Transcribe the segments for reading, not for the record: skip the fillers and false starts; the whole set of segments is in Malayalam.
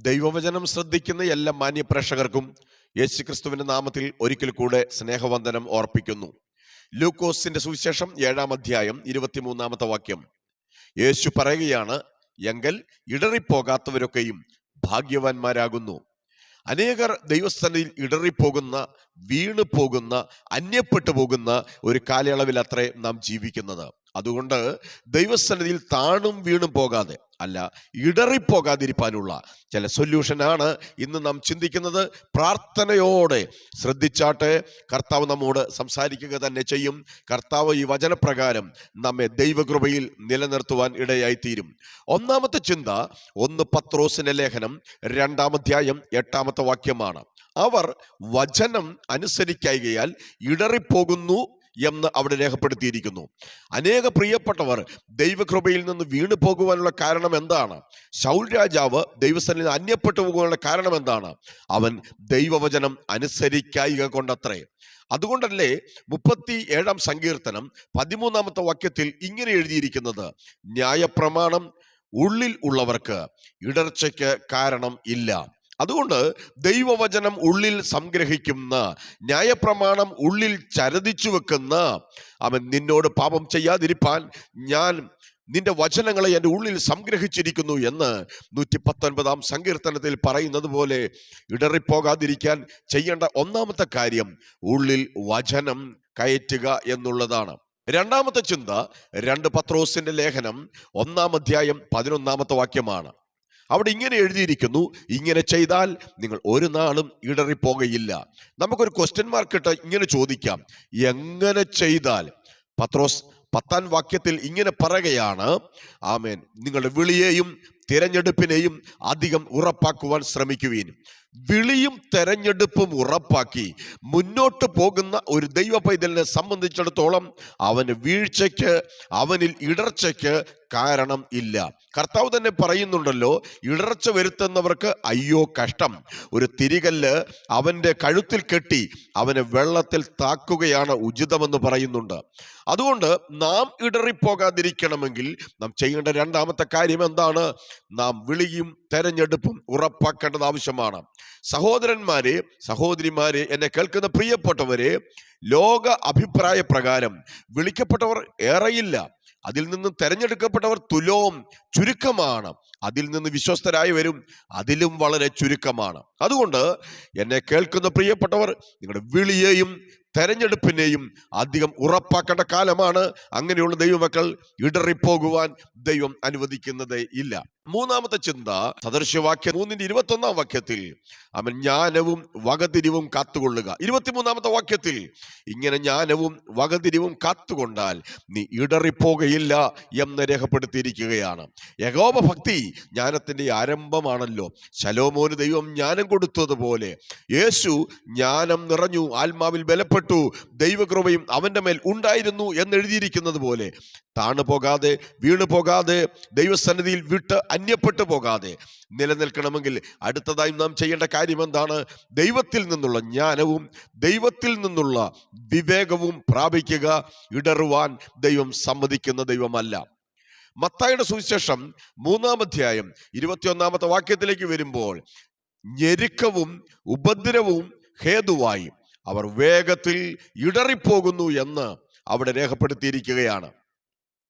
ദൈവവചനം ശ്രദ്ധിക്കുന്ന എല്ലാ മാന്യ പ്രേക്ഷകർക്കും യേശുക്രിസ്തുവിന്റെ നാമത്തിൽ ഒരിക്കൽ കൂടെ സ്നേഹവന്ദനം ഓർപ്പിക്കുന്നു. ലൂക്കോസിന്റെ സുവിശേഷം 7-ാം അധ്യായം 23-ാമത്തെ വാക്യം. യേശു പറയുകയാണ്, എങ്കിൽ ഇടറിപ്പോകാത്തവരൊക്കെയും ഭാഗ്യവാന്മാരാകുന്നു. അനേകർ ദൈവസന്നിധിയിൽ ഇടറിപ്പോകുന്ന, വീണു പോകുന്ന, അന്യപ്പെട്ടു പോകുന്ന ഒരു കാലയളവിൽ അത്രേ നാം ജീവിക്കുന്നത്. അതുകൊണ്ട് ദൈവസന്നിധിയിൽ താണും വീണും പോകാതെ, അല്ല ഇടറിപ്പോകാതിരിക്കാനുള്ള ചില സൊല്യൂഷനാണ് ഇന്ന് നാം ചിന്തിക്കുന്നത്. പ്രാർത്ഥനയോടെ ശ്രദ്ധിച്ചാട്ടെ, കർത്താവ് നമ്മോട് സംസാരിക്കുക തന്നെ ചെയ്യും. കർത്താവ് ഈ വചനപ്രകാരം നമ്മെ ദൈവകൃപയിൽ നിലനിർത്തുവാൻ ഇടയായിത്തീരും. ഒന്നാമത്തെ ചിന്ത 1 പത്രോസിന്റെ ലേഖനം 2-ാം അധ്യായം 8-ാമത്തെ വാക്യമാണ്. അവർ വചനം അനുസരിക്കായ്കയാൽ ഇടറിപ്പോകുന്നു എന്ന് അവിടെ രേഖപ്പെടുത്തിയിരിക്കുന്നു. അനേക പ്രിയപ്പെട്ടവർ ദൈവകൃപയിൽ നിന്ന് വീണു പോകുവാനുള്ള കാരണം എന്താണ്? ശൗൽ രാജാവ് ദൈവസന്നിധിയിൽ അന്യപ്പെട്ടു പോകുവാനുള്ള കാരണം എന്താണ്? അവൻ ദൈവവചനം അനുസരിക്കായിക കൊണ്ടത്രേ. അതുകൊണ്ടല്ലേ 37-ാം സങ്കീർത്തനം 13-ാമത്തെ വാക്യത്തിൽ ഇങ്ങനെ എഴുതിയിരിക്കുന്നത്, ന്യായപ്രമാണം ഉള്ളിൽ ഉള്ളവർക്ക് ഇടർച്ചയ്ക്ക് കാരണം ഇല്ല. അതുകൊണ്ട് ദൈവവചനം ഉള്ളിൽ സംഗ്രഹിക്കുന്ന, ന്യായപ്രമാണം ഉള്ളിൽ ചരതിച്ചു വെക്കുന്ന, അവൻ നിന്നോട് പാപം ചെയ്യാതിരിപ്പാൻ ഞാൻ നിന്റെ വചനങ്ങളെ എൻ്റെ ഉള്ളിൽ സംഗ്രഹിച്ചിരിക്കുന്നു എന്ന് 119-ാം സങ്കീർത്തനത്തിൽ പറയുന്നത് പോലെ, ഇടറിപ്പോകാതിരിക്കാൻ ചെയ്യേണ്ട ഒന്നാമത്തെ കാര്യം ഉള്ളിൽ വചനം കയറ്റുക എന്നുള്ളതാണ്. രണ്ടാമത്തെ ചിന്ത 2 പത്രോസിന്റെ ലേഖനം 1-ാം അധ്യായം 11-ാമത്തെ വാക്യമാണ്. അവിടെ ഇങ്ങനെ എഴുതിയിരിക്കുന്നു, ഇങ്ങനെ ചെയ്താൽ നിങ്ങൾ ഒരു നാളും ഇടറിപ്പോകയില്ല. നമുക്കൊരു ക്വസ്റ്റ്യൻ മാർക്ക് ഇട്ട് ഇങ്ങനെ ചോദിക്കാം, എങ്ങനെ ചെയ്താൽ? പത്രോസ് 10-ാം വാക്യത്തിൽ ഇങ്ങനെ പറയുകയാണ്, ആമേൻ, നിങ്ങളുടെ വിളിയെയും തിരഞ്ഞെടുപ്പിനെയും അധികം ഉറപ്പാക്കുവാൻ ശ്രമിക്കുവീൻ. വിളിയും തെരഞ്ഞെടുപ്പും ഉറപ്പാക്കി മുന്നോട്ട് പോകുന്ന ഒരു ദൈവ പൈതലിനെ സംബന്ധിച്ചിടത്തോളം അവന് വീഴ്ചയ്ക്ക്, അവനിൽ ഇടർച്ചയ്ക്ക് കാരണം ഇല്ല. കർത്താവ് തന്നെ പറയുന്നുണ്ടല്ലോ, ഇടർച്ച വരുത്തുന്നവർക്ക് അയ്യോ കഷ്ടം. ഒരു തിരികല്ല് അവന്റെ കഴുത്തിൽ കെട്ടി അവനെ വെള്ളത്തിൽ താക്കുകയാണ് ഉചിതമെന്ന് പറയുന്നുണ്ട്. അതുകൊണ്ട് നാം ഇടറിപ്പോകാതിരിക്കണമെങ്കിൽ നാം ചെയ്യേണ്ട രണ്ടാമത്തെ കാര്യം എന്താണ്? നാം വിളിയും തെരഞ്ഞെടുപ്പും ഉറപ്പാക്കേണ്ടത് ആവശ്യമാണ്. സഹോദരന്മാരെ, സഹോദരിമാരെ, എന്നെ കേൾക്കുന്ന പ്രിയപ്പെട്ടവരെ, ലോക അഭിപ്രായ പ്രകാരം വിളിക്കപ്പെട്ടവർ ഏറെയില്ല. അതിൽ നിന്ന് തെരഞ്ഞെടുക്കപ്പെട്ടവർ തുലോം ചുരുക്കമാണ്. അതിൽ നിന്ന് വിശ്വസ്തരായവരും അതിലും വളരെ ചുരുക്കമാണ്. അതുകൊണ്ട് എന്നെ കേൾക്കുന്ന പ്രിയപ്പെട്ടവർ, നിങ്ങളുടെ വിളിയെയും തെരഞ്ഞെടുപ്പിനെയും അധികം ഉറപ്പാക്കേണ്ട കാലമാണ്. അങ്ങനെയുള്ള ദൈവമക്കൾ ഇടറിപ്പോകുവാൻ ദൈവം അനുവദിക്കുന്നതേ ഇല്ല. മൂന്നാമത്തെ ചിന്ത സദൃശ്യവാക്യം 3-ന്റെ 21-ാം വാക്യത്തിൽ, അവൻ ജ്ഞാനവും വകതിരിവും കാത്തുകൊള്ളുക. 23-ാമത്തെ വാക്യത്തിൽ ഇങ്ങനെ ജ്ഞാനവും വകതിരിവും കാത്തുകൊണ്ടാൽ നീ ഇടറിപ്പോകയില്ല എന്ന് രേഖപ്പെടുത്തിയിരിക്കുകയാണ്. യഹോവ ഭക്തി ജ്ഞാനത്തിന്റെ ആരംഭമാണല്ലോ. ശലോമോന് ദൈവം ജ്ഞാനം കൊടുത്തതുപോലെ യേശു ജ്ഞാനം നിറഞ്ഞു, ആത്മാവിൽ ബലപ്പെട്ടു, ദൈവകൃപയും അവന്റെ മേൽ ഉണ്ടായിരുന്നു എന്നെഴുതിയിരിക്കുന്നത് പോലെ താണു പോകാതെ, വീണു പോകാതെ, ദൈവസന്നിധിയിൽ വിട്ട് അന്യപ്പെട്ടു പോകാതെ നിലനിൽക്കണമെങ്കിൽ അടുത്തതായി നാം ചെയ്യേണ്ട കാര്യം എന്താണ്? ദൈവത്തിൽ നിന്നുള്ള ജ്ഞാനവും ദൈവത്തിൽ നിന്നുള്ള വിവേകവും പ്രാപിക്കുക. ഇടറുവാൻ ദൈവം സമ്മതിക്കുന്ന ദൈവമല്ല. മത്തായിയുടെ സുവിശേഷം 3-ാം അധ്യായം 21-ാമത്തെ വാക്യത്തിലേക്ക് വരുമ്പോൾ, ഞെരുക്കവും ഉപദ്രവവും ഹേതുവായി അവർ വേഗത്തിൽ ഇടറിപ്പോകുന്നു എന്ന് അവിടെ രേഖപ്പെടുത്തിയിരിക്കുകയാണ്.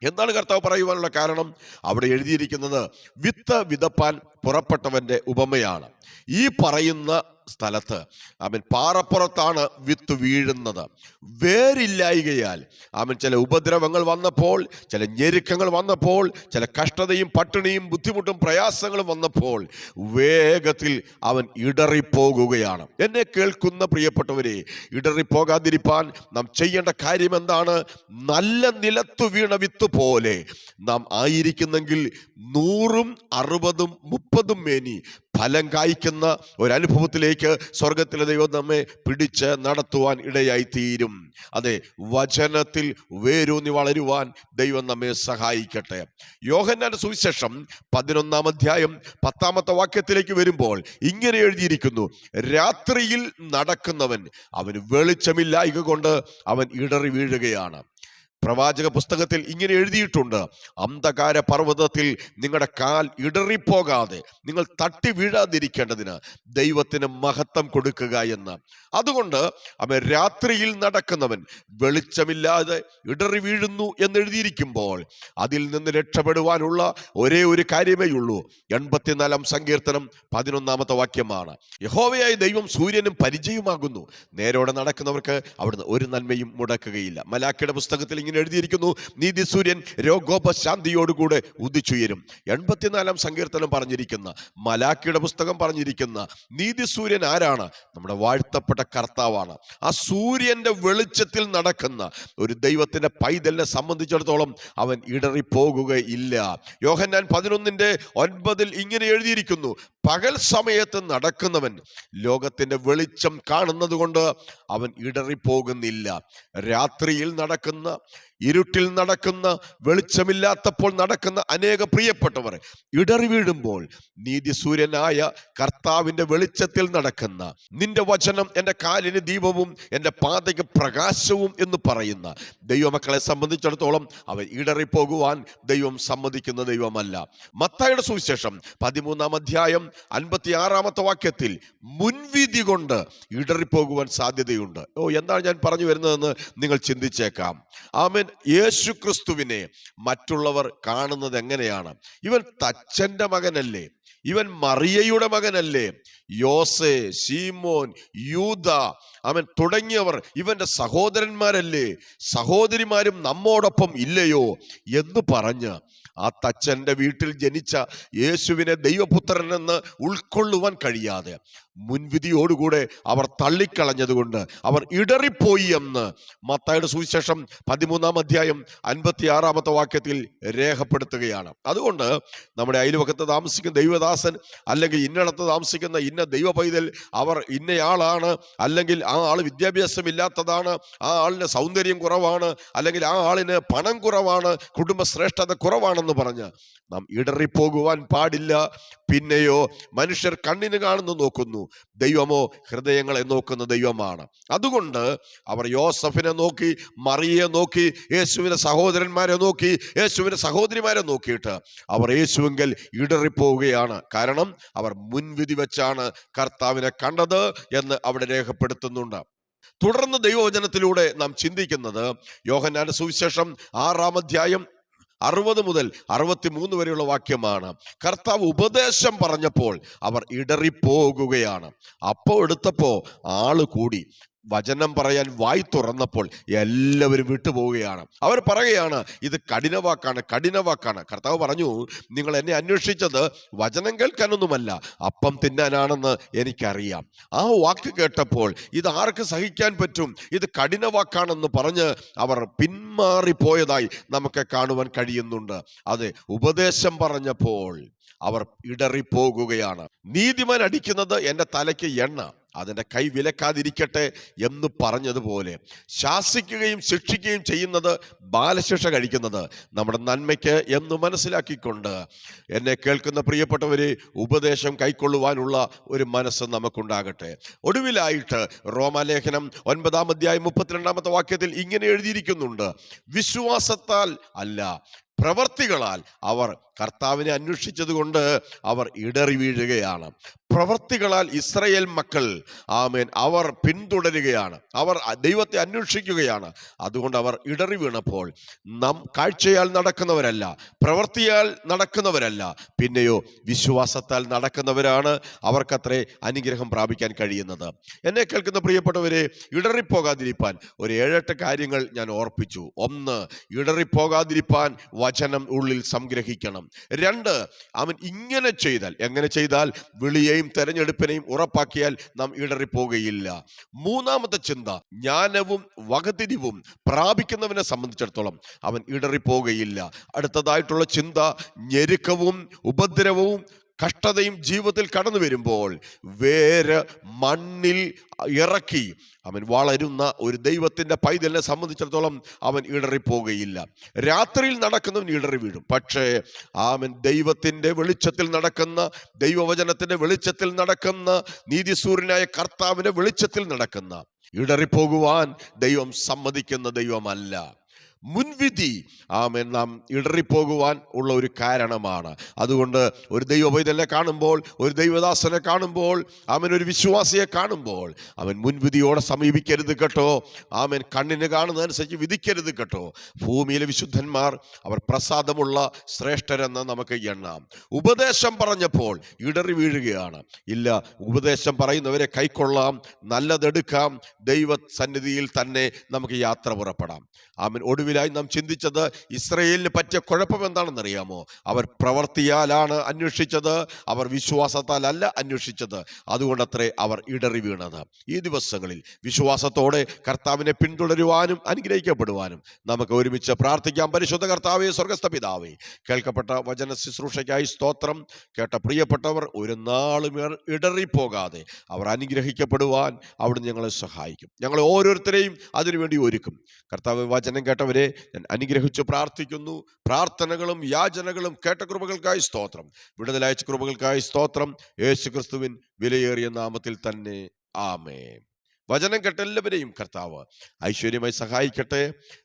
എന്താണ് കർത്താവ് പറയുവാനുള്ള കാരണം? അവിടെ എഴുതിയിരിക്കുന്നത് വിത്ത് വിതപ്പാൻ പുറപ്പെട്ടവന്റെ ഉപമയാണ്. ഈ പറയുന്ന സ്ഥലത്ത് അവൻ പാറപ്പുറത്താണ് വിത്ത് വീഴുന്നത്. വേരില്ലായികയാൽ അവൻ ചില ഉപദ്രവങ്ങൾ വന്നപ്പോൾ, ചില ഞെരുക്കങ്ങൾ വന്നപ്പോൾ, ചില കഷ്ടതയും പട്ടിണിയും ബുദ്ധിമുട്ടും പ്രയാസങ്ങളും വന്നപ്പോൾ വേഗത്തിൽ അവൻ ഇടറിപ്പോകുകയാണ്. എന്നെ കേൾക്കുന്ന പ്രിയപ്പെട്ടവരെ, ഇടറിപ്പോകാതിരിപ്പാൻ നാം ചെയ്യേണ്ട കാര്യം എന്താണ്? നല്ല നിലത്തു വീണ വിത്ത് പോലെ നാം ആയിരിക്കുന്നെങ്കിൽ 100ഉം 60ഉം 30ഉം മേനി ഫലം കായ്ക്കുന്ന ഒരനുഭവത്തിലേക്ക് സ്വർഗത്തിലെ ദൈവം നമ്മെ പിടിച്ച് നടത്തുവാൻ ഇടയായി തീരും. അതെ, വചനത്തിൽ വേരൂന്നി വളരുവാൻ ദൈവം നമ്മെ സഹായിക്കട്ടെ. യോഹന്നാന്റെ സുവിശേഷം 11-ാം അധ്യായം 10-ാമത്തെ വാക്യത്തിലേക്ക് വരുമ്പോൾ ഇങ്ങനെ എഴുതിയിരിക്കുന്നു, രാത്രിയിൽ നടക്കുന്നവൻ അവന് വെളിച്ചമില്ലായ്ക കൊണ്ട് അവൻ ഇടറി വീഴുകയാണ്. പ്രവാചക പുസ്തകത്തിൽ ഇങ്ങനെ എഴുതിയിട്ടുണ്ട്, അന്ധകാര പർവ്വതത്തിൽ നിങ്ങളുടെ കാൽ ഇടറിപ്പോകാതെ നിങ്ങൾ തട്ടി വീഴാതിരിക്കേണ്ടതിന് ദൈവത്തിന് മഹത്വം കൊടുക്കുക എന്ന്. അതുകൊണ്ട് അവൻ രാത്രിയിൽ നടക്കുന്നവൻ വെളിച്ചമില്ലാതെ ഇടറി വീഴുന്നു എന്നെഴുതിയിരിക്കുമ്പോൾ അതിൽ നിന്ന് രക്ഷപ്പെടുവാനുള്ള ഒരേ ഒരു കാര്യമേ ഉള്ളൂ. 84 സങ്കീർത്തനം 11 വാക്യമാണ്. യഹോവയായ ദൈവം സൂര്യനും പരിചയമാകുന്നു, നേരോടെ നടക്കുന്നവർക്ക് അവിടുന്ന് ഒരു നന്മയും മുടക്കുകയില്ല. മലാക്കിയുടെ പുസ്തകത്തിൽ ഇങ്ങനെ എഴുതിയിരിക്കുന്നു, നീതി സൂര്യൻ രോഗോപശാന്തിയോടുകൂടെ ഉദിച്ചുയരും. 84 സങ്കീർത്തനം പറഞ്ഞിരിക്കുന്ന, മലാക്കിയുടെ പുസ്തകം പറഞ്ഞിരിക്കുന്ന നീതി സൂര്യൻ ആരാണ്? നമ്മുടെ വാഴ്ത്തപ്പെട്ട കർത്താവാണ്. ആ സൂര്യന്റെ വെളിച്ചത്തിൽ നടക്കുന്ന ഒരു ദൈവത്തിന്റെ പൈതലിനെ സംബന്ധിച്ചിടത്തോളം അവൻ ഇടറിപ്പോകുകയില്ല. യോഹന്നാൻ 11:9 ഇങ്ങനെ എഴുതിയിരിക്കുന്നു, പകൽ സമയത്ത് നടക്കുന്നവൻ ലോകത്തിന്റെ വെളിച്ചം കാണുന്നത് കൊണ്ട് അവൻ ഇടറിപ്പോകുന്നില്ല. രാത്രിയിൽ നടക്കുന്ന, ഇരുട്ടിൽ നടക്കുന്ന, വെളിച്ചമില്ലാത്തപ്പോൾ നടക്കുന്ന അനേക പ്രിയപ്പെട്ടവർ ഇടറി വീഴുമ്പോൾ നീതി സൂര്യനായ കർത്താവിന്റെ വെളിച്ചത്തിൽ നടക്കുന്ന, നിന്റെ വചനം എൻ്റെ കാലിന് ദീപവും എൻ്റെ പാതയ്ക്ക് പ്രകാശവും എന്ന് പറയുന്ന ദൈവമക്കളെ സംബന്ധിച്ചിടത്തോളം അവൻ ഇടറിപ്പോകുവാൻ ദൈവം സമ്മതിക്കുന്ന ദൈവമല്ല. മത്തായിയുടെ സുവിശേഷം 13 56 വാക്യത്തിൽ മുൻവിധി കൊണ്ട് ഇടറിപ്പോകുവാൻ സാധ്യതയുണ്ട്. എന്താണ് ഞാൻ പറഞ്ഞു വരുന്നതെന്ന് നിങ്ങൾ ചിന്തിച്ചേക്കാം. ആമേൻ. യേശു ക്രിസ്തുവിനെ മറ്റുള്ളവർ കാണുന്നത് എങ്ങനെയാണ്? ഇവൻ തച്ചന്റെ മകനല്ലേ? ഇവൻ മറിയയുടെ മകനല്ലേ? യോസേ, ശീമോൻ, യൂദ, അവൻ തുടങ്ങിയവർ ഇവന്റെ സഹോദരന്മാരല്ലേ? സഹോദരിമാരും നമ്മോടൊപ്പം ഇല്ലയോ എന്ന് പറഞ്ഞ് ആ തച്ചന്റെ വീട്ടിൽ ജനിച്ച യേശുവിനെ ദൈവപുത്രനെന്ന് ഉൾക്കൊള്ളുവാൻ കഴിയാതെ മുൻവിധിയോടുകൂടെ അവർ തള്ളിക്കളഞ്ഞതുകൊണ്ട് അവർ ഇടറിപ്പോയി എന്ന് മത്തായിയുടെ സുവിശേഷം 13 56 വാക്യത്തിൽ രേഖപ്പെടുത്തുകയാണ്. അതുകൊണ്ട് നമ്മുടെ അയൽവക്കത്ത് താമസിക്കുന്ന ദൈവദാസൻ അല്ലെങ്കിൽ ഇന്നടത്ത് താമസിക്കുന്ന ഇന്ന ദൈവ പൈതൽ അവർ ഇന്നയാളാണ്, അല്ലെങ്കിൽ ആ ആൾ വിദ്യാഭ്യാസം ഇല്ലാത്തതാണ്, ആ ആളിന് സൗന്ദര്യം കുറവാണ്, അല്ലെങ്കിൽ ആ ആളിന് പണം കുറവാണ്, കുടുംബശ്രേഷ്ഠത കുറവാണെന്ന് പറഞ്ഞ് നാം ഇടറിപ്പോകുവാൻ പാടില്ല. പിന്നെയോ മനുഷ്യർ കണ്ണിന് കാണുന്നു നോക്കുന്നു, ദൈവമോ ഹൃദയങ്ങളെ നോക്കുന്ന ദൈവമാണ്. അതുകൊണ്ട് അവർ യോസഫിനെ നോക്കി, മറിയെ നോക്കി, യേശുവിന്റെ സഹോദരന്മാരെ നോക്കി, യേശുവിന്റെ സഹോദരിമാരെ നോക്കിയിട്ട് അവർ യേശുവിങ്കൽ ഇടറിപ്പോവുകയാണ്. കാരണം അവർ മുൻവിധി വെച്ചാണ് കർത്താവിനെ കണ്ടത് എന്ന് അവിടെ രേഖപ്പെടുത്തുന്നുണ്ട്. തുടർന്ന് ദൈവവചനത്തിലൂടെ നാം ചിന്തിക്കുന്നത് യോഹന്നാന്റെ സുവിശേഷം 6 60 മുതൽ 63 വരെയുള്ള വാക്യമാണ്. കർത്താവ് ഉപദേശം പറഞ്ഞപ്പോൾ അവർ ഇടറിപ്പോകുകയാണ്. അപ്പോൾ എടുത്തപ്പോ ആള് കൂടി, വചനം പറയാൻ വായി തുറന്നപ്പോൾ എല്ലാവരും വിട്ടുപോവുകയാണ്. അവർ പറയുകയാണ്, ഇത് കഠിനവാക്കാണ്. കർത്താവ് പറഞ്ഞു, നിങ്ങൾ എന്നെ അന്വേഷിച്ചത് വചനം കേൾക്കാനൊന്നുമല്ല, അപ്പം തിന്നാനാണെന്ന് എനിക്കറിയാം. ആ വാക്ക് കേട്ടപ്പോൾ ഇത് ആർക്ക് സഹിക്കാൻ പറ്റും, ഇത് കഠിനവാക്കാണെന്ന് പറഞ്ഞ് അവർ പിന്മാറിപ്പോയതായി നമുക്ക് കാണുവാൻ കഴിയുന്നുണ്ട്. അത് ഉപദേശം പറഞ്ഞപ്പോൾ അവർ ഇടറിപ്പോകുകയാണ്. നീതിമാൻ അടിക്കുന്നത് എൻ്റെ തലയ്ക്ക് എണ്ണ, അതിൻ്റെ കൈ വിലക്കാതിരിക്കട്ടെ എന്ന് പറഞ്ഞതുപോലെ ശാസിക്കുകയും ശിക്ഷിക്കുകയും ചെയ്യുന്നത്, ബാലശിക്ഷ കഴിക്കുന്നത് നമ്മുടെ നന്മയ്ക്ക് എന്ന് മനസ്സിലാക്കിക്കൊണ്ട് എന്നെ കേൾക്കുന്ന പ്രിയപ്പെട്ടവരെ ഉപദേശം കൈക്കൊള്ളുവാനുള്ള ഒരു മനസ്സ് നമുക്കുണ്ടാകട്ടെ. ഒടുവിലായിട്ട് റോമാലേഖനം 9 32 വാക്യത്തിൽ ഇങ്ങനെ എഴുതിയിരിക്കുന്നുണ്ട്, വിശ്വാസത്താൽ അല്ല പ്രവർത്തികളാൽ അവർ കർത്താവിനെ അന്വേഷിച്ചത് കൊണ്ട് അവർ ഇടറി വീഴുകയാണ്. പ്രവർത്തികളാൽ ഇസ്രായേൽ മക്കൾ ആമേൻ അവർ പിന്തുടരുകയാണ്, അവർ ദൈവത്തെ അന്വേഷിക്കുകയാണ്. അതുകൊണ്ട് അവർ ഇടറി വീണപ്പോൾ നാം കാഴ്ചയാൽ നടക്കുന്നവരല്ല, പ്രവൃത്തിയാൽ നടക്കുന്നവരല്ല, പിന്നെയോ വിശ്വാസത്താൽ നടക്കുന്നവരാണ് അവർക്കത്രേ അനുഗ്രഹം പ്രാപിക്കാൻ കഴിയുന്നത്. എന്നെ കേൾക്കുന്ന പ്രിയപ്പെട്ടവരെ, ഇടറിപ്പോകാതിരിപ്പാൻ ഒരു 7-8 കാര്യങ്ങൾ ഞാൻ ഓർപ്പിച്ചു. 1, ഇടറിപ്പോകാതിരിപ്പാൻ വചനം ഉള്ളിൽ സംഗ്രഹിക്കണം. 2, അവൻ ഇങ്ങനെ ചെയ്താൽ, എങ്ങനെ ചെയ്താൽ, വിളിയെയും തെരഞ്ഞെടുപ്പിനെയും ഉറപ്പാക്കിയാൽ നാം ഇടറിപ്പോകുകയില്ല. 3-ാമത്തെ ചിന്ത, ജ്ഞാനവും വകതിരിവും പ്രാപിക്കുന്നവനെ സംബന്ധിച്ചിടത്തോളം അവൻ ഇടറിപ്പോകുകയില്ല. അടുത്തതായിട്ടുള്ള ചിന്ത, ഞെരുക്കവും ഉപദ്രവവും കഷ്ടതയും ജീവിതത്തിൽ കടന്നു വരുമ്പോൾ വേര് മണ്ണിൽ ഇറക്കി അവൻ വളരുന്ന ഒരു ദൈവത്തിന്റെ പൈതലിനെ സംബന്ധിച്ചിടത്തോളം അവൻ ഇടറിപ്പോകുകയില്ല. രാത്രിയിൽ നടക്കുന്നവൻ ഇടറി വീഴും, പക്ഷേ അവൻ ദൈവത്തിന്റെ വെളിച്ചത്തിൽ നടക്കുന്ന, ദൈവവചനത്തിന്റെ വെളിച്ചത്തിൽ നടക്കുന്ന, നീതിസൂര്യനായ കർത്താവിന്റെ വെളിച്ചത്തിൽ നടക്കുന്ന, ഇടറിപ്പോകുവാൻ ദൈവം സമ്മതിക്കുന്ന ദൈവമല്ല. മുൻവിധി നാം ഇടറിപ്പോകുവാൻ ഉള്ള ഒരു കാരണമാണ്. അതുകൊണ്ട് ഒരു ദൈവപൈതലിനെ കാണുമ്പോൾ, ഒരു ദൈവദാസനെ കാണുമ്പോൾ, ഒരു വിശ്വാസിയെ കാണുമ്പോൾ അവൻ മുൻവിധിയോടെ സമീപിക്കരുത് കേട്ടോ. കണ്ണിന് കാണുന്നതനുസരിച്ച് വിധിക്കരുത് കേട്ടോ. ഭൂമിയിലെ വിശുദ്ധന്മാർ അവർ പ്രസാദമുള്ള ശ്രേഷ്ഠരെന്ന് നമുക്ക് എണ്ണാം. ഉപദേശം പറഞ്ഞപ്പോൾ ഇടറി വീഴുകയാണ്. ഇല്ല, ഉപദേശം പറയുന്നവരെ കൈക്കൊള്ളാം, നല്ലതെടുക്കാം, ദൈവ സന്നിധിയിൽ തന്നെ നമുക്ക് യാത്ര പുറപ്പെടാം. ഒടുവിലായി നാം ചിന്തിച്ചത് ഇസ്രായേലിന് പറ്റിയ കുഴപ്പം എന്താണെന്നറിയാമോ? അവർ പ്രവൃത്തിയാലാണ് അന്വേഷിച്ചത്, അവർ വിശ്വാസത്താലല്ല അന്വേഷിച്ചത്. അതുകൊണ്ടത്രേ അവർ ഇടറി വീണത്. ഈ ദിവസങ്ങളിൽ വിശ്വാസത്തോടെ കർത്താവിനെ പിന്തുടരുവാനും അനുഗ്രഹിക്കപ്പെടുവാനും നമുക്ക് ഒരുമിച്ച് പ്രാർത്ഥിക്കാം. പരിശുദ്ധ കർത്താവേ, സ്വർഗ്ഗസ്ഥ പിതാവേ, കേൾക്കപ്പെട്ട വചന ശുശ്രൂഷയ്ക്കായി സ്തോത്രം. കേട്ട പ്രിയപ്പെട്ടവർ ഒരു നാളും ഇടറിപ്പോകാതെ അവർ അനുഗ്രഹിക്കപ്പെടുവാൻ അവിടുന്ന് ഞങ്ങളെ സഹായിക്കും. ഞങ്ങളെ ഓരോരുത്തരെയും അതിനുവേണ്ടി ഒരുക്കും. കർത്താവ്, വചനം കേട്ടവരെ ഞാൻ അനുഗ്രഹിച്ചു പ്രാർത്ഥിക്കുന്നു. പ്രാർത്ഥനകളും യാചനകളും കേട്ട കൃപകൾക്കായി സ്തോത്രം. വിടുതലയച്ച കൃപകൾക്കായി സ്തോത്രം. യേശു ക്രിസ്തുവിൻ വിലയേറിയ നാമത്തിൽ തന്നെ ആമേൻ. വചനം കേട്ട എല്ലാവരെയും കർത്താവ് ഐശ്വര്യമായി സഹായിക്കട്ടെ.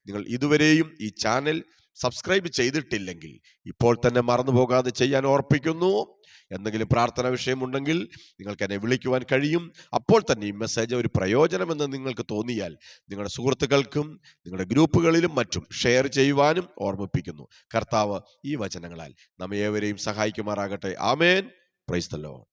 നിങ്ങൾ ഇതുവരെയും ഈ ചാനൽ സബ്സ്ക്രൈബ് ചെയ്തിട്ടില്ലെങ്കിൽ ഇപ്പോൾ തന്നെ മറന്നു പോകാതെ ചെയ്യാൻ ഓർപ്പിക്കുന്നു. എന്തെങ്കിലും പ്രാർത്ഥന വിഷയമുണ്ടെങ്കിൽ നിങ്ങൾക്ക് എന്നെ വിളിക്കുവാൻ കഴിയും. അപ്പോൾ തന്നെ ഈ മെസ്സേജ് ഒരു പ്രയോജനമെന്ന് നിങ്ങൾക്ക് തോന്നിയാൽ നിങ്ങളുടെ സുഹൃത്തുക്കൾക്കും നിങ്ങളുടെ ഗ്രൂപ്പുകളിലും മറ്റും ഷെയർ ചെയ്യുവാനും ഓർമ്മിപ്പിക്കുന്നു. കർത്താവ് ഈ വചനങ്ങളാൽ നമ്മെ ഏവരെയും സഹായിക്കുമാറാകട്ടെ. ആമേൻ. Praise the Lord.